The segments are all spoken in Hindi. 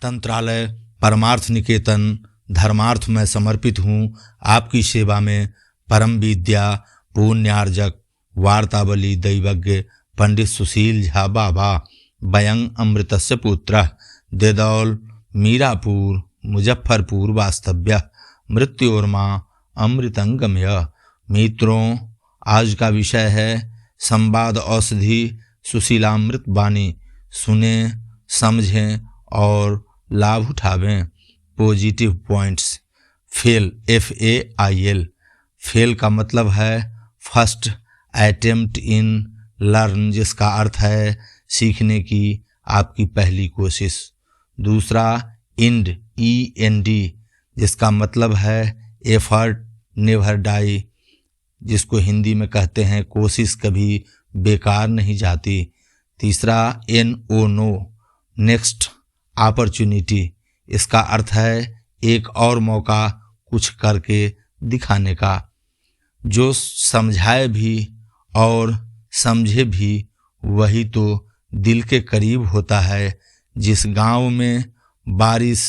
तंत्रालय परमार्थ निकेतन धर्मार्थ में समर्पित हूँ। आपकी सेवा में परम विद्या पुण्यार्जक वार्तावली दैवज्ञ पंडित सुशील झा बाबा वयं अमृतस्य पुत्रः देदौल मीरापुर मुजफ्फरपुर वास्तव्य मृत्योर्मा अमृतंगम्य। मित्रों, आज का विषय है संवाद औषधि सुशीलामृत वाणी। सुने, समझें और लाभ उठावें। Positive points. Fail, FAIL। Fail का मतलब है फर्स्ट अटेम्प्ट इन लर्न, जिसका अर्थ है सीखने की आपकी पहली कोशिश। दूसरा इंड, END, जिसका मतलब है एफर्ट नेवर डाई, जिसको हिंदी में कहते हैं कोशिश कभी बेकार नहीं जाती। तीसरा NO, नो, नेक्स्ट अपॉर्चुनिटी, इसका अर्थ है एक और मौका कुछ करके दिखाने का। जो समझाए भी और समझे भी वही तो दिल के करीब होता है। जिस गांव में बारिश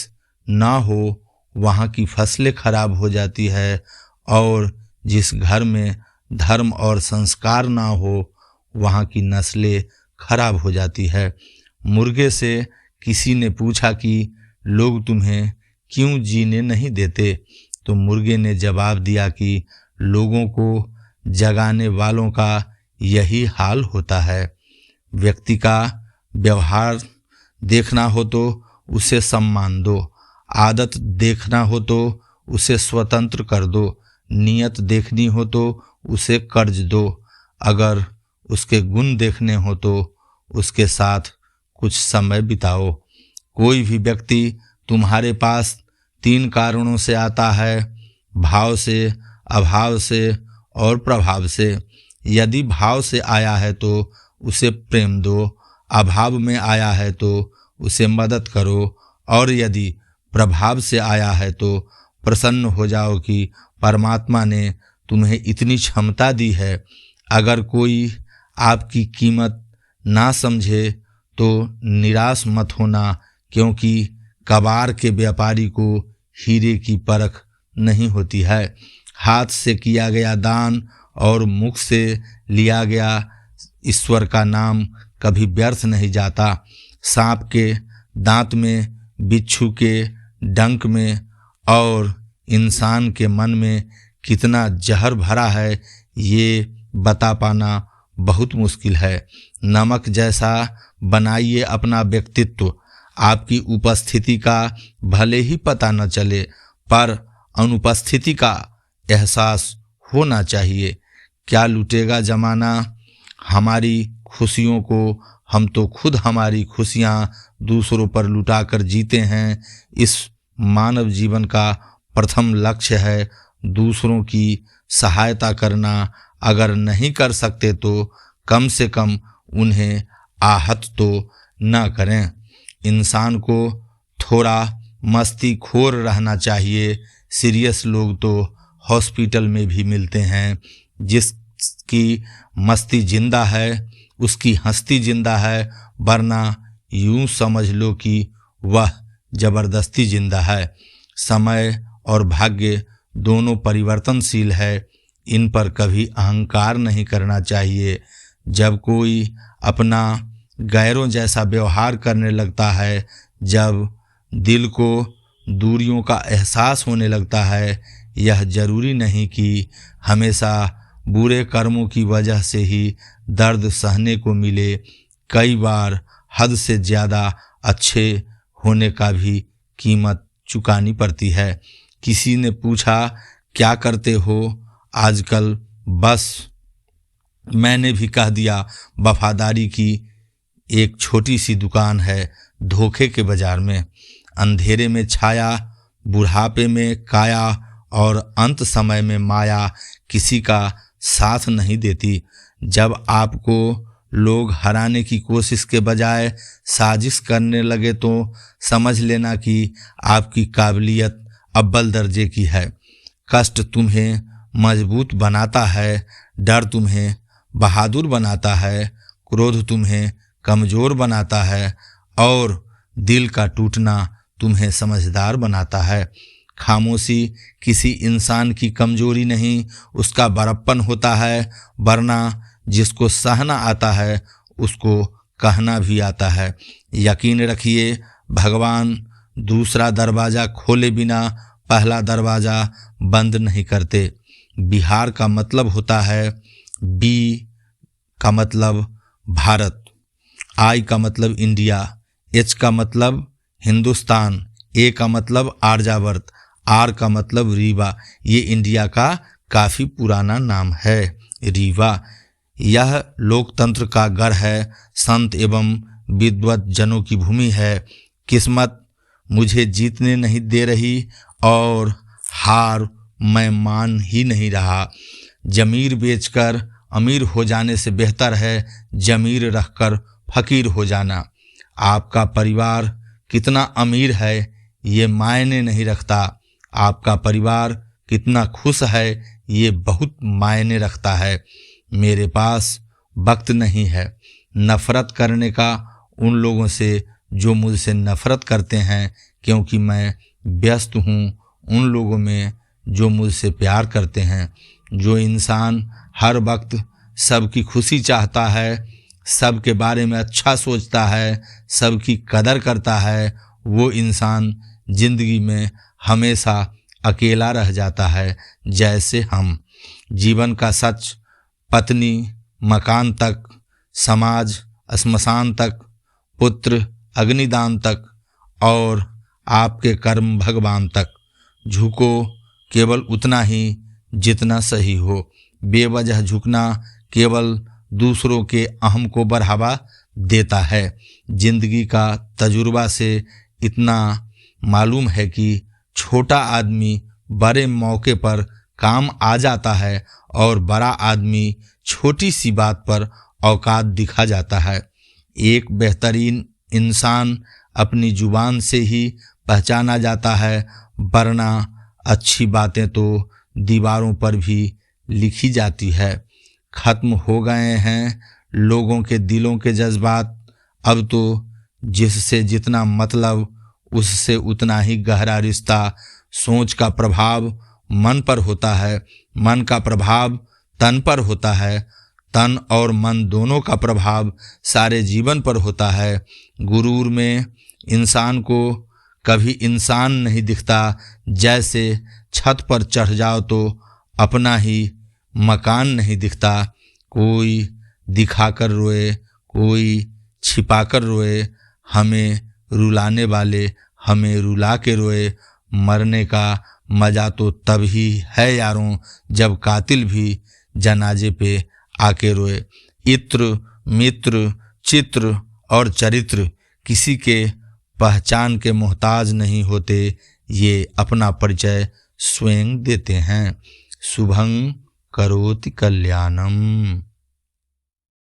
ना हो वहाँ की फसलें खराब हो जाती है, और जिस घर में धर्म और संस्कार ना हो वहाँ की नस्लें खराब हो जाती है। मुर्गे से किसी ने पूछा कि लोग तुम्हें क्यों जीने नहीं देते, तो मुर्गे ने जवाब दिया कि लोगों को जगाने वालों का यही हाल होता है। व्यक्ति का व्यवहार देखना हो तो उसे सम्मान दो, आदत देखना हो तो उसे स्वतंत्र कर दो, नियत देखनी हो तो उसे कर्ज दो, अगर उसके गुण देखने हो तो उसके साथ कुछ समय बिताओ। कोई भी व्यक्ति तुम्हारे पास 3 कारणों से आता है, भाव से, अभाव से और प्रभाव से। यदि भाव से आया है तो उसे प्रेम दो, अभाव में आया है तो उसे मदद करो, और यदि प्रभाव से आया है तो प्रसन्न हो जाओ कि परमात्मा ने तुम्हें इतनी क्षमता दी है। अगर कोई आपकी कीमत ना समझे तो निराश मत होना, क्योंकि कबाड़ के व्यापारी को हीरे की परख नहीं होती है। हाथ से किया गया दान और मुख से लिया गया ईश्वर का नाम कभी व्यर्थ नहीं जाता। सांप के दांत में, बिच्छू के डंक में और इंसान के मन में कितना जहर भरा है, ये बता पाना बहुत मुश्किल है। नमक जैसा बनाइए अपना व्यक्तित्व। आपकी उपस्थिति का भले ही पता न चले, पर अनुपस्थिति का एहसास होना चाहिए। क्या लूटेगा जमाना हमारी खुशियों को, हम तो खुद हमारी खुशियाँ दूसरों पर लुटाकर जीते हैं। इस मानव जीवन का प्रथम लक्ष्य है दूसरों की सहायता करना। अगर नहीं कर सकते तो कम से कम उन्हें आहत तो न करें। इंसान को थोड़ा मस्ती खोर रहना चाहिए। सीरियस लोग तो हॉस्पिटल में भी मिलते हैं। जिसकी मस्ती जिंदा है उसकी हंसती जिंदा है, वरना यूं समझ लो कि वह जबरदस्ती जिंदा है। समय और भाग्य दोनों परिवर्तनशील है, इन पर कभी अहंकार नहीं करना चाहिए। जब कोई अपना गैरों जैसा व्यवहार करने लगता है, जब दिल को दूरियों का एहसास होने लगता है, यह जरूरी नहीं कि हमेशा बुरे कर्मों की वजह से ही दर्द सहने को मिले। कई बार हद से ज़्यादा अच्छे होने का भी कीमत चुकानी पड़ती है। किसी ने पूछा क्या करते हो आजकल, बस मैंने भी कह दिया वफादारी की एक छोटी सी दुकान है धोखे के बाजार में। अंधेरे में छाया, बुढ़ापे में काया और अंत समय में माया किसी का साथ नहीं देती। जब आपको लोग हराने की कोशिश के बजाय साजिश करने लगे तो समझ लेना कि आपकी काबिलियत अव्वल दर्जे की है। कष्ट तुम्हें मजबूत बनाता है, डर तुम्हें बहादुर बनाता है, क्रोध तुम्हें कमज़ोर बनाता है और दिल का टूटना तुम्हें समझदार बनाता है। खामोशी किसी इंसान की कमजोरी नहीं, उसका बड़प्पन होता है, वरना जिसको सहना आता है उसको कहना भी आता है। यकीन रखिए, भगवान दूसरा दरवाज़ा खोले बिना पहला दरवाज़ा बंद नहीं करते। बिहार का मतलब होता है, बी का मतलब भारत, आई का मतलब इंडिया, एच का मतलब हिंदुस्तान, ए का मतलब आर्यावर्त, आर का मतलब रीवा। ये इंडिया का काफ़ी पुराना नाम है, रीवा। यह लोकतंत्र का गढ़ है, संत एवं विद्वत जनों की भूमि है। किस्मत मुझे जीतने नहीं दे रही और हार मैं मान ही नहीं रहा। जमीर बेचकर अमीर हो जाने से बेहतर है जमीर रखकर फकीर हो जाना। आपका परिवार कितना अमीर है ये मायने नहीं रखता, आपका परिवार कितना खुश है ये बहुत मायने रखता है। मेरे पास वक्त नहीं है नफ़रत करने का उन लोगों से जो मुझसे नफ़रत करते हैं, क्योंकि मैं व्यस्त हूँ उन लोगों में जो मुझसे प्यार करते हैं। जो इंसान हर वक्त सबकी खुशी चाहता है, सबके बारे में अच्छा सोचता है, सबकी कदर करता है, वो इंसान जिंदगी में हमेशा अकेला रह जाता है। जैसे हम जीवन का सच पत्नी मकान तक, समाज श्मशान तक, पुत्र अग्निदान तक और आपके कर्म भगवान तक। झुको केवल उतना ही जितना सही हो। बेवजह झुकना केवल दूसरों के अहम को बढ़ावा देता है। जिंदगी का तजुर्बा से इतना मालूम है कि छोटा आदमी बड़े मौके पर काम आ जाता है और बड़ा आदमी छोटी सी बात पर औकात दिखा जाता है। एक बेहतरीन इंसान अपनी जुबान से ही पहचाना जाता है, वरना अच्छी बातें तो दीवारों पर भी लिखी जाती है। खत्म हो गए हैं लोगों के दिलों के जज्बात। अब तो जिससे जितना मतलब उससे उतना ही गहरा रिश्ता। सोच का प्रभाव मन पर होता है, मन का प्रभाव तन पर होता है, तन और मन दोनों का प्रभाव सारे जीवन पर होता है। गुरूर में इंसान को कभी इंसान नहीं दिखता। जैसे छत पर चढ़ जाओ तो अपना ही मकान नहीं दिखता। कोई दिखाकर रोए, कोई छिपाकर रोए, हमें रुलाने वाले हमें रुला के रोए। मरने का मज़ा तो तभी है यारों जब कातिल भी जनाजे पे आके रोए। इत्र मित्र चित्र और चरित्र किसी के पहचान के मोहताज नहीं होते, ये अपना परिचय स्वयं देते हैं। शुभं करोति कल्याणम।